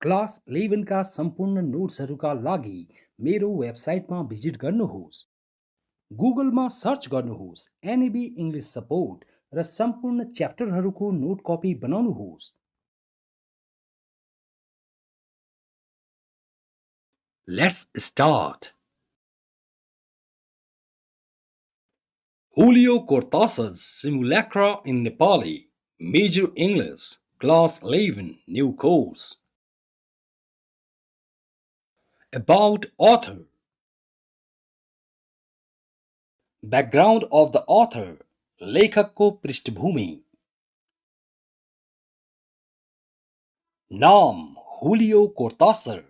Class 11 का सम्पूर्ण नोट्सहरूका लागि मेरो वेबसाइटमा भिजिट गर्नुहोस्। गुगलमा सर्च गर्नुहोस् एनएबी इङ्ग्लिस सपोर्ट र सम्पूर्ण च्याप्टरहरूको नोट कपी बनाउनुहोस्। Let's start. Julio Cortazar's Simulacra in Nepali, Major English, Class 11, New Course. About author. Background of the author. लेखकको पृष्ठभूमि. नाम हुलियो कोर्टासर.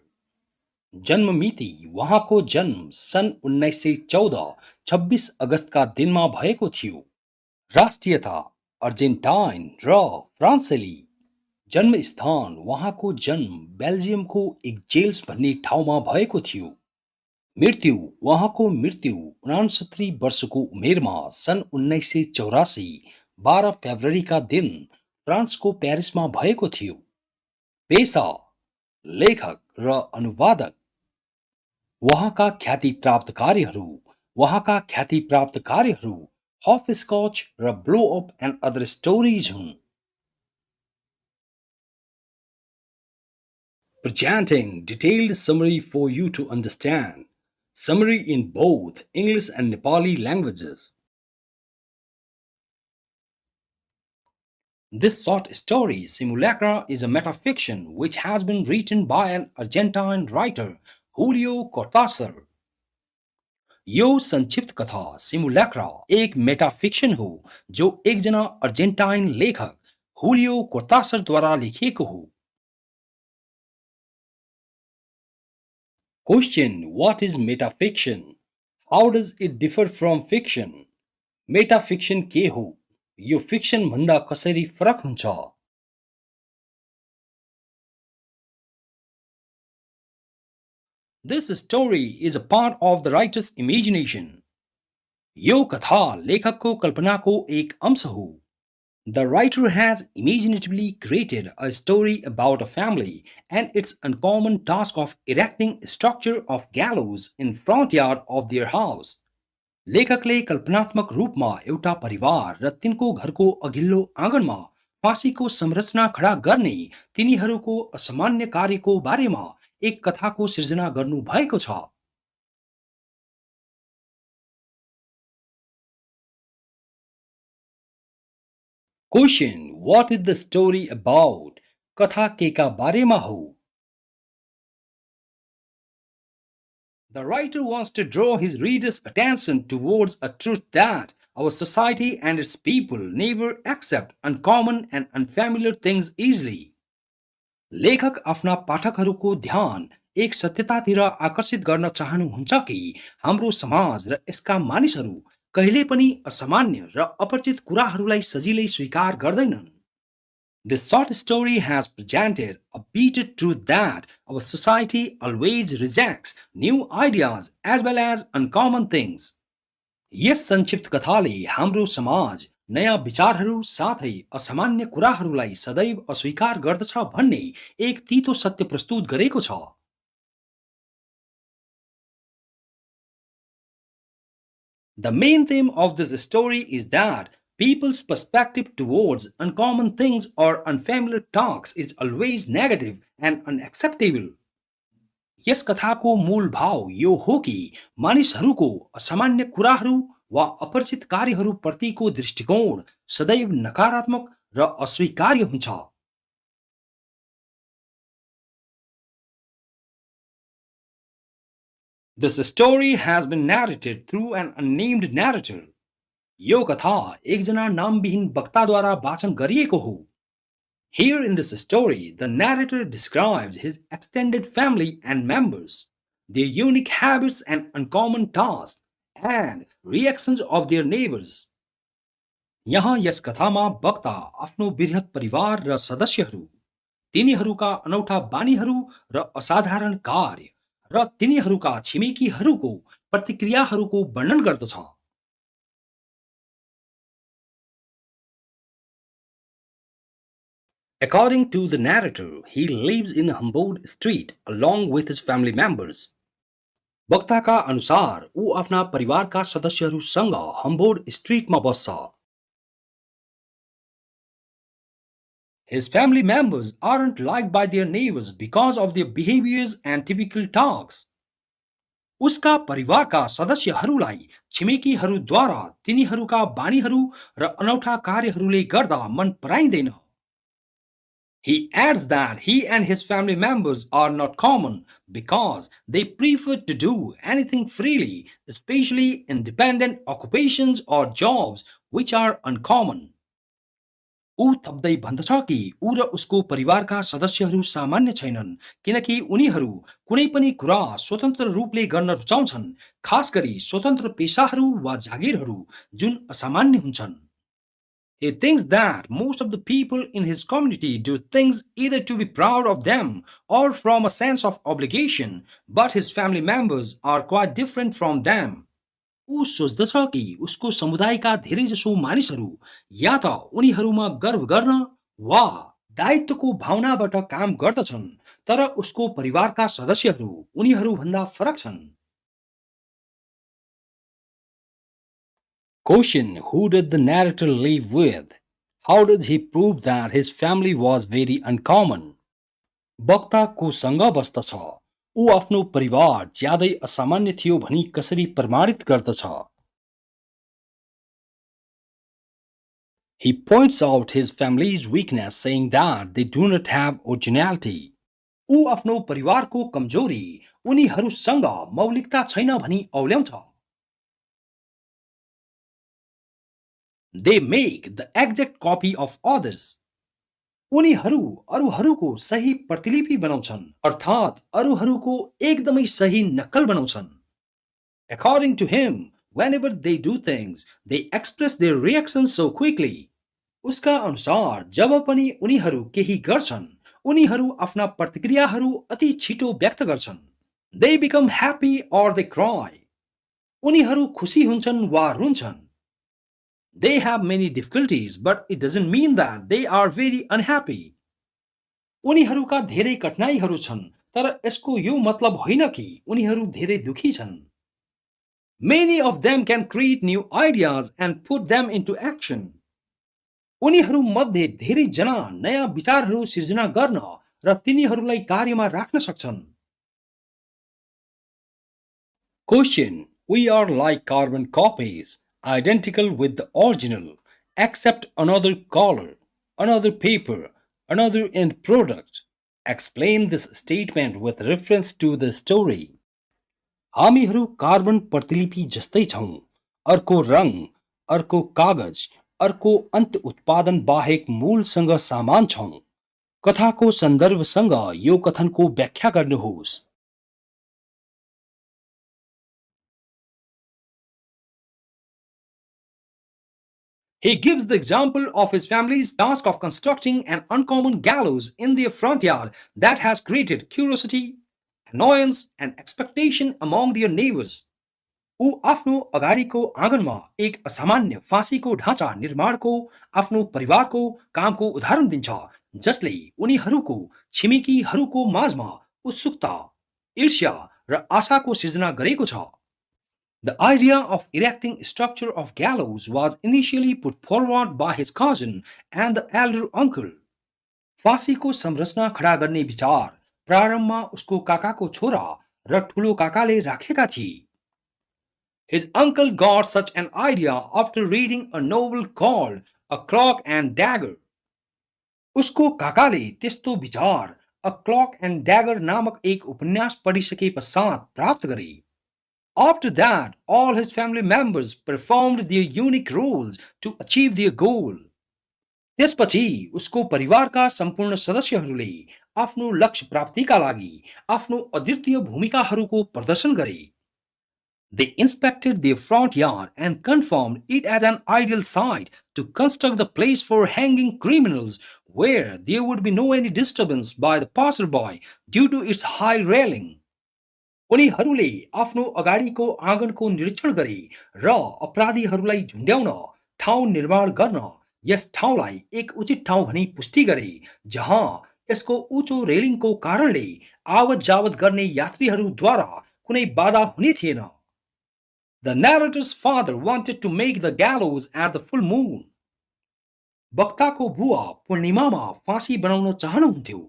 जन्म मिति उहाँको जन्म सन् 1914 26 अगस्तका दिनमा भएको थियो। राष्ट्रियता अर्जेन्टाइन र फ्रान्सेली। जन्मस्थान उहाँको जन्म बेल्जियमको एक्जेल्स भन्ने ठाउँमा भएको थियो। मृत्यु उहाँको मृत्यु 69 वर्षको उमेरमा सन् 1984 12 फेब्रुअरीका दिन फ्रान्सको प्यारिसमा भएको थियो। पेशा लेखक र अनुवादक। उहाँका ख्याति प्राप्त कार्यहरू हॉपस्कॉच र blow up and other stories हुन्। Presenting detailed summary for you to understand. Summary in both English and Nepali languages. This short story, Simulacra, is a metafiction which has been written by an Argentine writer, Julio Cortazar. यो संक्षिप्त कथा सिमुलैक्रा एक metafiction हो जो एकजना अर्जेन्टाइन लेखक हुलियो कोर्टासर द्वारा लेखिएको हो। Question: What is metafiction? How does it differ from fiction? Metafiction के हो? यो फिक्शन भन्दा कसरी फरक हुन्छ? This story is a part of the writer's imagination. यो कथा लेखकको कल्पनाको एक अंश हो। The writer has imaginatively created a story about a family and its uncommon task of erecting a structure of gallows in front yard of their house. लेखकले कल्पनात्मक रूपमा एउटा परिवार र तिनको घरको अघिल्लो आँगनमा फाँसीको संरचना खडा गर्ने तिनीहरूको असामान्य कार्यको बारेमा एक कथाको सृजना गर्नु भएको छ। Question: What is the story about? कथा केका बारेमा हो? The writer wants to draw his reader's attention towards a truth that our society and its people never accept uncommon and unfamiliar things easily. लेखक आफ्ना पाठकहरूको ध्यान एक सत्यतातिर आकर्षित गर्न चाहनुहुन्छ कि हाम्रो समाज र यसका मानिसहरू कहिले पनि असामान्य र अपरिचित कुराहरूलाई सजिलै स्वीकार गर्दैनन्। This short story has presented a bitter truth that our society always rejects new ideas as well as uncommon things. यस संक्षिप्त कथाले हाम्रो समाज नयाँ विचारहरू साथै असामान्य कुराहरूलाई सदैव अस्वीकार गर्दछ भन्ने एक तीतो सत्य प्रस्तुत गरेको छ। The main theme of this story is that people's perspective towards uncommon things or unfamiliar talks is always negative and unacceptable. यस कथाको मूल भाव यो हो कि मानिसहरूको असामान्य कुराहरू वा अपरिचित कार्यहरू प्रतिको दृष्टिकोण सदैव नकारात्मक र अस्वीकार्य हुन्छ। This story has been narrated through an unnamed narrator. यो कथा एकजना नामविहीन वक्ताद्वारा वाचन गरिएको हो। Here in this story, the narrator describes his extended family and members, their unique habits and uncommon tasks, and reactions of their neighbors. यहाँ यस कथामा वक्ता आफ्नो बृहत परिवार र सदस्यहरू, तिनीहरूका अनौठा बानीहरू र असाधारण कार्य र तिनीहरूका छिमेकीहरूको प्रतिक्रियाहरूको वर्णन गर्दछ। According to the narrator, he lives in Humboldt Street along with his family members. वक्ताका अनुसार ऊ आफ्ना परिवारका सदस्यहरूसँग हम्बोर्ड स्ट्रिटमा बस्छ. His family members aren't liked by their neighbors because of their behaviors and typical talks. उसका परिवारका सदस्यहरूलाई छिमेकीहरूद्वारा तिनीहरूका बानीहरू र अनौठा कार्यहरूले गर्दा मन पराइँदैन. He adds that he and his family members are not common because they prefer to do anything freely, especially independent occupations or jobs which are uncommon. ऊ थप्दै भन्दछ कि ऊ र उसको परिवारका सदस्यहरू सामान्य छैनन् किनकि उनीहरू कुनै पनि कुरा स्वतन्त्र रूपले गर्न रुचाउँछन्, खास गरी स्वतन्त्र पेशाहरू वा जागिरहरू जुन असामान्य हुन्छन्. He thinks that most of the people in his community do things either to be proud of them or from a sense of obligation, but his family members are quite different from them. ऊ सोच्दछ कि उसको समुदायका धेरैजसो मानिसहरू या त उनीहरूमा गर्व गर्न वा दायित्वको भावनाबाट काम गर्दछन्, तर उसको परिवारका सदस्यहरू उनीहरूभन्दा फरक छन्. Question: who did the narrator live with? How did he prove that his family was very uncommon? वक्ता कोसँग बस्दछ? ऊ आफ्नो परिवार ज्यादै असामान्य थियो भनी कसरी प्रमाणित गर्दछ? He points out his family's weakness, saying that they do not have originality. ऊ आफ्नो परिवारको कमजोरी उनीहरूसँग मौलिकता छैन भनी औल्याउँछ. They make the exact copy of others. उनीहरू अरूहरूको सही प्रतिलिपि बनाउँछन्, अर्थात् अरूहरूको एकदमै सही नक्कल बनाउँछन्. According to him, whenever they do things, they express their reactions so quickly. उसका अनुसार जब पनि उनीहरू केही गर्छन्, उनीहरू आफ्ना प्रतिक्रियाहरू अति छिटो व्यक्त गर्छन्. They become happy or they cry. उनीहरू खुसी हुन्छन् वा रुन्छन्. They have many difficulties, but it doesn't mean that they are very unhappy. उनीहरूका धेरै कठिनाइहरू छन्, तर यसको यो मतलब होइन कि उनीहरू धेरै दुखी छन्. Many of them can create new ideas and put them into action. उनीहरू मध्ये धेरै जना नयाँ विचारहरू सिर्जना गर्न र तिनीहरूलाई कार्यमा राख्न सक्छन्. Question: we are like carbon copies, identical with the original, except another color, another paper, another end product. Explain this statement with reference to the story. हामीहरू कार्बन प्रतिलिपि जस्तै छौं, अर्को रंग, अर्को कागज, अर्को अन्त उत्पादन बाहेक मूलसँग समान छौं. कथाको सन्दर्भसँग यो कथनको व्याख्या गर्नुहोस्. He gives the example of his family's task of constructing an uncommon gallows in their front yard that has created curiosity, annoyance, and expectation among their neighbors. ऊ आफ्नो अगाडिको आँगनमा एक असामान्य फाँसीको ढाँचा निर्माणको आफ्नो परिवारको कामको उदाहरण दिन्छ, जसले उनीहरूको छिमेकीहरूको माझमा उत्सुकता, ईर्ष्या र आशाको सिर्जना गरेको छ. The idea of erecting a structure of gallows was initially put forward by his cousin and the elder uncle. फाँसीको संरचना खडा गर्ने विचार प्रारम्भमा उसको काकाको छोरा र ठुलो काकाले राखेका थिए. His uncle got such an idea after reading a novel called A Clock and Dagger. उसको काकाले त्यस्तो विचार A Clock and Dagger नामक एक उपन्यास पढिसके पश्चात प्राप्त गरे. After that, all his family members performed their unique roles to achieve their goal. त्यसपछि उसको परिवारका सम्पूर्ण सदस्यहरूले आफ्नो लक्ष्य प्राप्तिका लागि आफ्नो अद्वितीय भूमिकाहरूको प्रदर्शन गरे. They inspected their front yard and confirmed it as an ideal site to construct the place for hanging criminals where there would be no any disturbance by the passerby due to its high railing. उनीहरूले आफ्नो अगाडिको आँगनको निरीक्षण गरे र अपराधीहरूलाई झुन्ड्याउन ठाउँ निर्माण गर्न यस ठाउँलाई एक उचित ठाउँ भनी पुष्टि गरे जहाँ यसको उँचो रेलिङको कारणले आवत जावत गर्ने यात्रीहरूद्वारा कुनै बाधा हुने थिएन। The narrator's father wanted to make the gallows at the full moon. वक्ताको बुवा पूर्णिमामा फाँसी बनाउन चाहनुहुन्थ्यो।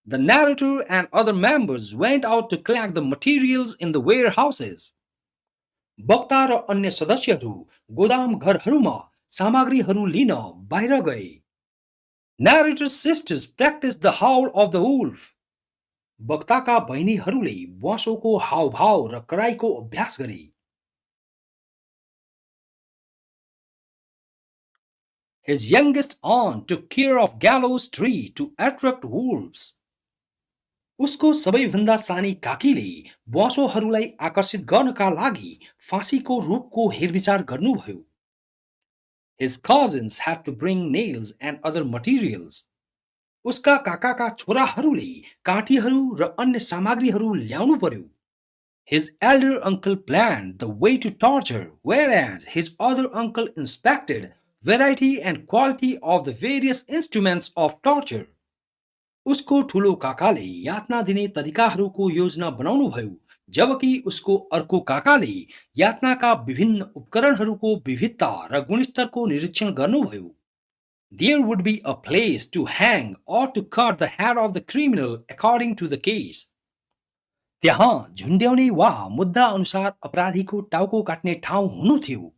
The narrator and other members went out to collect the materials in the warehouses. वक्ता र अन्य सदस्यहरू गोदाम घरहरूमा सामग्रीहरू लिन बाहिर गए। Narrator's sisters practiced the howl of the wolf. वक्ताका बहिनीहरूले ब्वाँसोको हावभाव र कराईको अभ्यास गरे। His youngest aunt took care of gallows tree to attract wolves. उसको सबैभन्दा सानी काकीले ब्वाँसोहरूलाई आकर्षित गर्नका लागि फाँसीको रुखको हेरविचार गर्नुभयो। His cousins had to bring nails and other materials. उसका काकाका छोराहरूले काठीहरू र अन्य सामग्रीहरू ल्याउनु पर्यो। His elder uncle planned the way to torture, whereas his other uncle inspected variety and quality of the various instruments of torture. उसको ठुलो काकाले यातना दिने तरिकाहरूको योजना बनाउनु भयो, जबकि उसको अर्को काकाले यातनाका विभिन्न उपकरणहरूको विविधता र गुणस्तरको निरीक्षण गर्नुभयो। There would be a place to hang or to cut the head of the criminal according to the case. त्यहाँ झुन्ड्याउने वा मुद्दा अनुसार अपराधीको टाउको काट्ने ठाउँ हुनु थियो।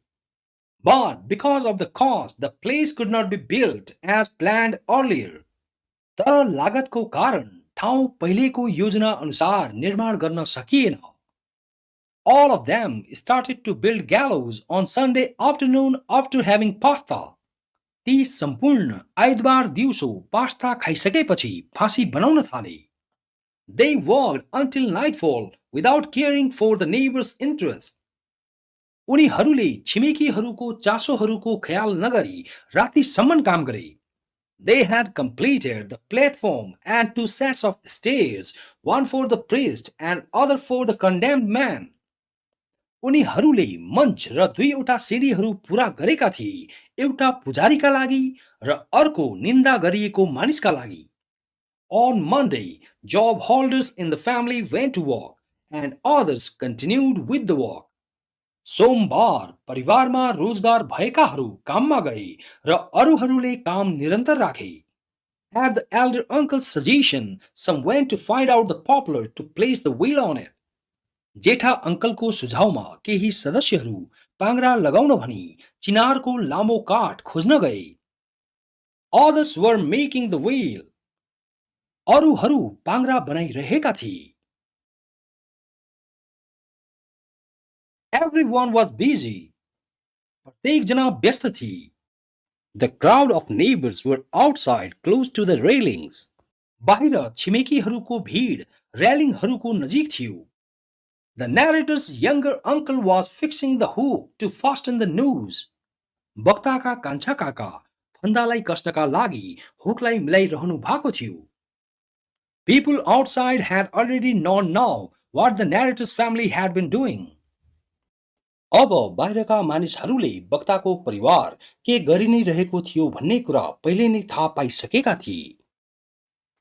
But because of the cost, the place could not be built as planned earlier. तर लागतको कारण ठाउँ पहिलेको योजना अनुसार निर्माण गर्न सकिएन। All of them started to build gallows on Sunday afternoon after having pasta. ती सम्पूर्ण आइतबार दिउँसो पास्ता खाइसकेपछि फाँसी बनाउन थाले। They worked until nightfall without caring for the neighbours' interest. उनीहरूले छिमेकीहरूको चासोहरूको ख्याल नगरी रातिसम्म काम गरे। They had completed the platform and 2 sets of stairs, one for the priest and other for the condemned man. उनीहरूले मञ्च र 2वटा सिडीहरू पूरा गरेका थिए, एउटा पुजारीका लागि र अर्को निन्दा गरिएको मानिसका लागि। On Monday, job holders in the family went to work and others continued with the work. सोमबार परिवारमा रोजगार भएकाहरू काममा गए र अरूहरूले काम निरन्तर राखे। At the elder uncle's suggestion, some went to find out the poplar to place the wheel on it. जेठा अङ्कलको सुझावमा केही सदस्यहरू पाङ्ग्रा लगाउन भनी चिनारको लामो काठ खोज्न गए। Others were making the wheel. अरूहरू पाङ्ग्रा बनाइरहेका थिए। Everyone was busy. प्रत्येक जना व्यस्त थिए। The crowd of neighbors were outside close to the railings. बाहिर छिमेकीहरूको भीड रेलिङहरूको नजिक थियो। The narrator's younger uncle was fixing the hook to fasten the noose. वक्ताका कान्छा काका फन्दालाई कस्नका लागि हुकलाई मिलाइरहनु भएको थियो। People outside had already known now what the narrator's family had been doing. अब बाहिरका मानिसहरूले वक्ताको परिवार के गरि नै रहेको थियो भन्ने कुरा पहिले नै थाहा पाइसकेका थिए।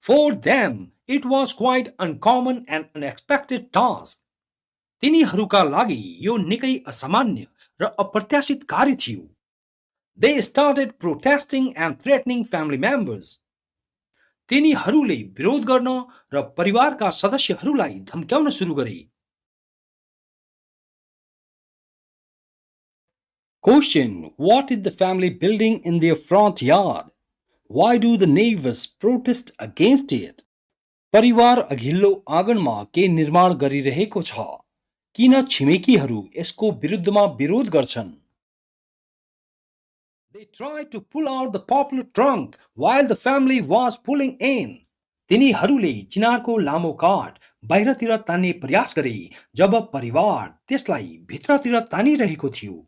For them, it was quite uncommon and unexpected task. तिनीहरूका लागि यो निकै असामान्य र अप्रत्याशित कार्य थियो। They started protesting and threatening family members. तिनीहरूले विरोध गर्न र परिवारका सदस्यहरूलाई धम्क्याउन सुरु गरे। Question: What is the family building in their front yard? Why do the neighbors protest against it? परिवार अघिल्लो आँगनमा के निर्माण गरिरहेको छ? किन छिमेकीहरू यसको विरुद्धमा विरोध गर्छन्? They tried to pull out the poplar trunk while the family was pulling in. तिनीहरूले चिनारको लामो काठ बाहिरतिर तान्ने प्रयास गरे जब परिवार त्यसलाई भित्रतिर तानिरहेको थियो।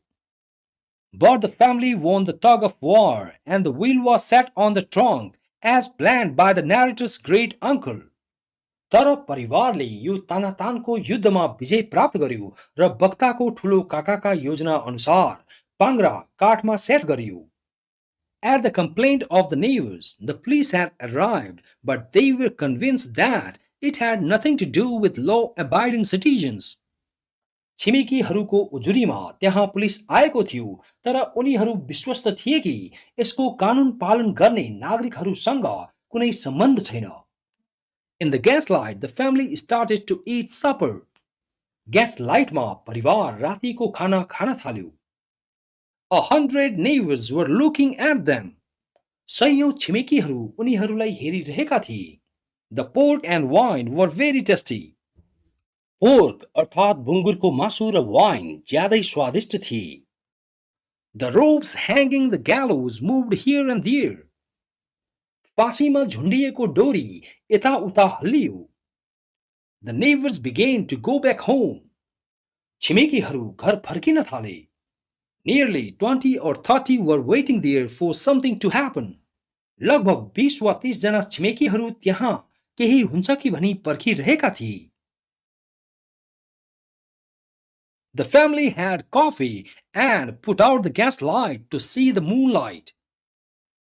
But the family won the tug of war and the wheel was set on the trunk as planned by the narrator's great uncle. तर परिवारले यो तानातानको युद्धमा विजय प्राप्त गर्यो र वक्ताको ठुलो काकाका योजना अनुसार पाङ्ग्रा काठमा सेट गरियो। At the complaint of the neighbors, the police had arrived, but they were convinced that it had nothing to do with law abiding citizens. छिमेकीहरूको उजुरीमा त्यहाँ पुलिस आएको थियो, तर उनीहरू विश्वस्त थिए कि यसको कानुन पालन गर्ने नागरिकहरूसँग कुनै सम्बन्ध छैन. In the gaslight, the family started to eat supper. Gaslightमा परिवार रातिको खाना खान थाल्यो. 100 neighbors were looking at them. सयौं छिमेकीहरू उनीहरूलाई हेरिरहेका थिए. The pork and wine were very tasty. Pork अर्थात भुंगुरको मासु र वाइन ज्यादै स्वादिष्ट थिए. The ropes hanging the gallows moved here and there. फाँसीमा झुन्डिएको डोरी यताउता हल्लियो. The neighbors began to go back home. छिमेकीहरू घर फर्किन थाले. Nearly 20 or 30 were waiting there for something to happen. लगभग 20 वा 30 जना छिमेकीहरू त्यहाँ केही हुन्छ कि भनी पर्खिरहेका थिए. The family had coffee and put out the gaslight to see the moonlight.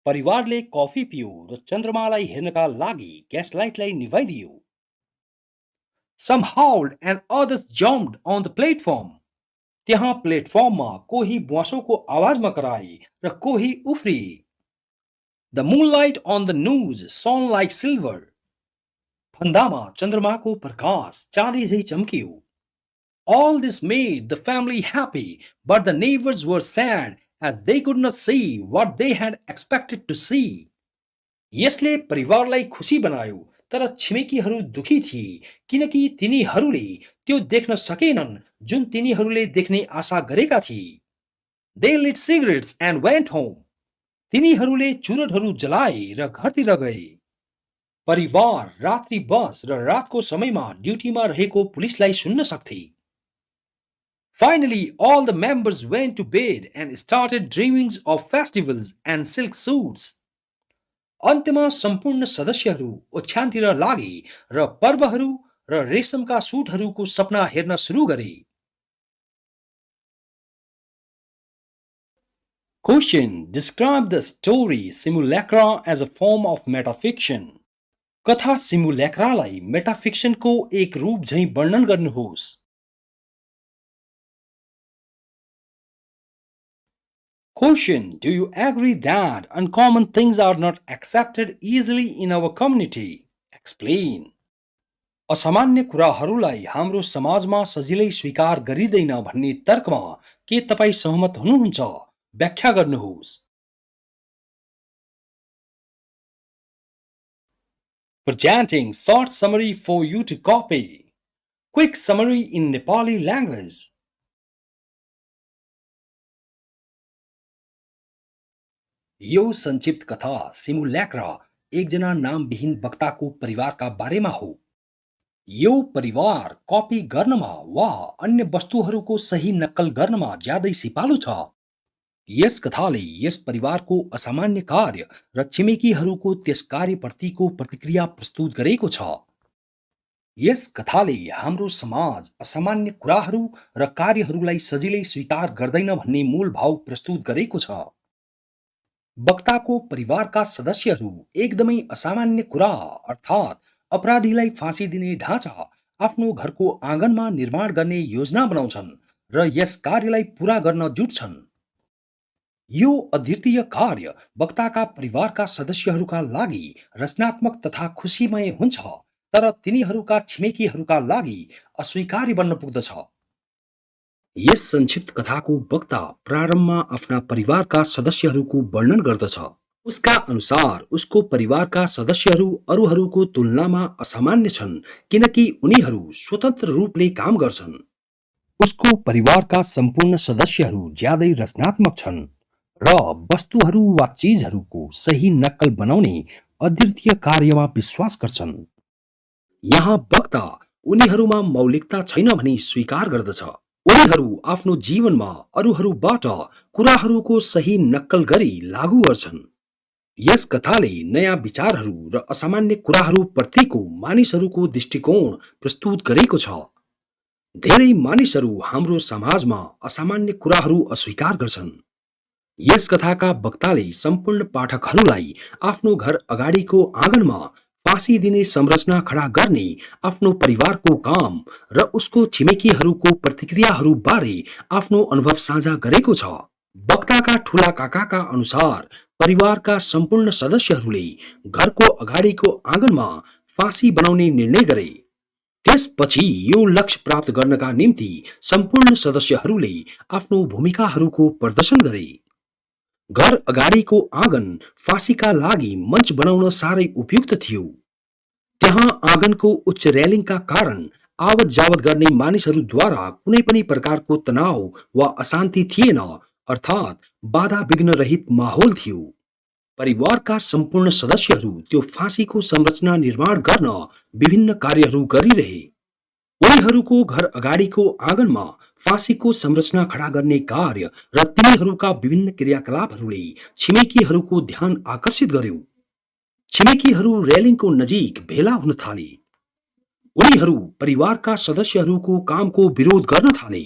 परिवारले कफी पियो र चन्द्रमालाई हेर्नका लागि ग्यासलाइटलाई निभाइदियो. Some howled and others jumped on the platform. त्यहाँ प्लेटफर्ममा कोही ब्वाँसोको आवाजमा कराए र कोही उफ्रिए. The moonlight on the news shone like silver. फन्दामा चन्द्रमाको प्रकाश चाँदी झैं चम्कियो. All this made the family happy, but the neighbors were sad as they could not see what they had expected to see. यसले परिवारलाई खुशी बनायो, तर छिमेकीहरू दुखी थिए किनकि तिनीहरूले त्यो देख्न सकेनन् जुन तिनीहरूले देख्ने आशा गरेका थिए. They lit cigarettes and went home. तिनीहरूले चुरोटहरू जलाए र घरतिर गए. परिवार रात्रि बस र रातको समयमा ड्युटीमा रहेको पुलिसलाई सुन्न सक्थे. Finally, all the members went to bed and started dreaming of festivals and silk suits. अन्त्यमा सम्पूर्ण सदस्यहरू ओछ्यानतिर लागे र पर्वहरू र रेशमका सुटहरूको सपना हेर्न सुरु गरे. Question: Describe the story Simulacra as a form of metafiction. कथा सिमुल्याक्रालाई मेटाफिक्सनको एक रूप झैं वर्णन गर्नुहोस्. Question: Do you agree that uncommon things are not accepted easily in our community? Explain. असामान्य कुराहरूलाई हाम्रो समाजमा सजिलै स्वीकार गरिँदैन भन्ने तर्कमा के तपाई सहमत हुनुहुन्छ? व्याख्या गर्नुहोस्. Presenting short summary for you to copy. Quick summary in Nepali language. यो संक्षिप्त कथा सिमुल्याक्रा एकजना नामविहीन वक्ताको परिवारका बारेमा हो. यो परिवार कपी गर्नमा वा अन्य वस्तुहरूको सही नक्कल गर्नमा ज्यादै सिपालु छ. यस कथाले यस परिवारको असामान्य कार्य र छिमेकीहरूको त्यस कार्यप्रतिको प्रतिक्रिया प्रस्तुत गरेको छ. यस कथाले हाम्रो समाज असामान्य कुराहरू र कार्यहरूलाई सजिलै स्वीकार गर्दैन भन्ने मूल भाव प्रस्तुत गरेको छ. वक्ताको परिवारका सदस्यहरू एकदमै असामान्य कुरा अर्थात् अपराधीलाई फाँसी दिने ढाँचा आफ्नो घरको आँगनमा निर्माण गर्ने योजना बनाउँछन् र यस कार्यलाई पूरा गर्न जुट्छन्. यो अद्वितीय कार्य वक्ताका परिवारका सदस्यहरूका लागि रचनात्मक तथा खुशीमय हुन्छ, तर तिनीहरूका छिमेकीहरूका लागि अस्वीकार्य बन्न पुग्दछ. यस संक्षिप्त कथाको वक्ता प्रारम्भमा आफ्ना परिवारका सदस्यहरूको वर्णन गर्दछ. उसका अनुसार उसको परिवारका सदस्यहरू अरूहरूको तुलनामा असामान्य छन् किनकि उनीहरू स्वतन्त्र रूपले काम गर्छन्. उसको परिवारका सम्पूर्ण सदस्यहरू ज्यादै रचनात्मक छन् र वस्तुहरू वा चीजहरूको सही नक्कल बनाउने अद्वितीय कार्यमा विश्वास गर्छन्. यहाँ वक्ता उनीहरूमा मौलिकता छैन भनी स्वीकार गर्दछ. उनीहरू आफ्नो जीवनमा अरूहरूबाट कुराहरूको सही नक्कल गरी लागू गर्छन्. यस कथाले नयाँ विचारहरू र असामान्य कुराहरू प्रतिको मानिसहरूको दृष्टिकोण प्रस्तुत गरेको छ. धेरै मानिसहरू हाम्रो समाजमा असामान्य कुराहरू अस्वीकार गर्छन्. यस कथाका वक्ताले सम्पूर्ण पाठकहरूलाई आफ्नो घर अगाडिको आँगनमा फाँसी दिने संरचना खडा गर्ने आफ्नो परिवारको काम र उसको छिमेकीहरूको प्रतिक्रियाहरू बारे आफ्नो अनुभव साझा गरेको छ। वक्ताका ठूला काकाका अनुसार परिवारका सम्पूर्ण सदस्यहरूले घरको अगाडिको आँगनमा फाँसी बनाउने निर्णय गरे। त्यसपछि यो लक्ष्य प्राप्त गर्नका निम्ति सम्पूर्ण सदस्यहरूले आफ्नो भूमिकाहरूको प्रदर्शन गरे। घर अगाडिको आँगन फाँसीका लागि मञ्च बनाउन साह्रै उपयुक्त थियो। त्यहाँ आँगनको उच्च रेलिङका कारण आवत जावत गर्ने मानिसहरूद्वारा कुनै पनि प्रकारको तनाव वा अशान्ति थिएन, अर्थात् बाधा विघ्न रहित माहौल थियो। परिवारका सम्पूर्ण सदस्यहरू त्यो फाँसीको संरचना निर्माण गर्न विभिन्न कार्यहरू गरिरहे। उनीहरूको घर अगाडिको आँगनमा फाँसीको संरचना खडा गर्ने कार्य र तिनीहरूका विभिन्न क्रियाकलापहरूले छिमेकीहरूको ध्यान आकर्षित गर्यो। छिमेकीहरू रेलिङको नजिक भेला हुन थाले। उनीहरू परिवारका सदस्यहरूको कामको विरोध गर्न थाले।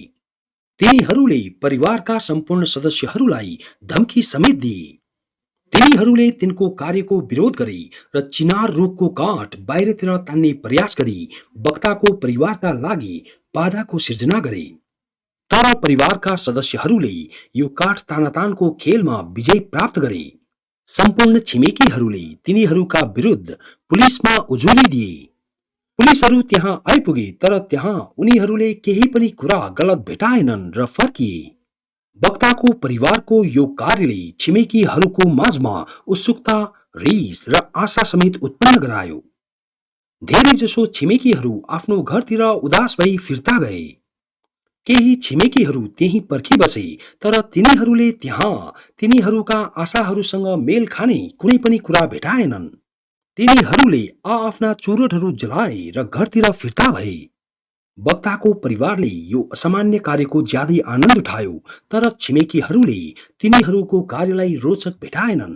तिनीहरूले परिवारका सम्पूर्ण सदस्यहरूलाई धम्की समेत दिए। तिनीहरूले तिनको कार्यको विरोध गरे र चिनार रुखको काठ बाहिरतिर तान्ने प्रयास गरी वक्ताको परिवारका लागि बाधाको सिर्जना गरे। तर परिवारका सदस्यहरूले यो काठ तानातानको खेलमा विजय प्राप्त गरे। सम्पूर्ण छिमेकीहरूले तिनीहरूका विरुद्ध पुलिसमा उजुरी दिए। पुलिसहरू त्यहाँ आइपुगे, तर त्यहाँ उनीहरूले केही पनि कुरा गलत भेटाएनन् र फर्किए। वक्ताको परिवारको यो कार्यले छिमेकीहरूको माझमा उत्सुकता, रिस र आशा समेत उत्पन्न गरायो। धेरैजसो छिमेकीहरू आफ्नो घरतिर उदास भई फिर्ता गए। केही छिमेकीहरू त्यही पर्खिबसे, तर तिनीहरूले त्यहाँ तिनीहरूका आशाहरूसँग मेल खाने कुनै पनि कुरा भेटाएनन्। तिनीहरूले आआफ्ना चुरोटहरू जलाए र घरतिर फिर्ता भए। वक्ताको परिवारले यो असामान्य कार्यको ज्यादै आनन्द उठायो, तर छिमेकीहरूले तिनीहरूको कार्यलाई रोचक भेटाएनन्।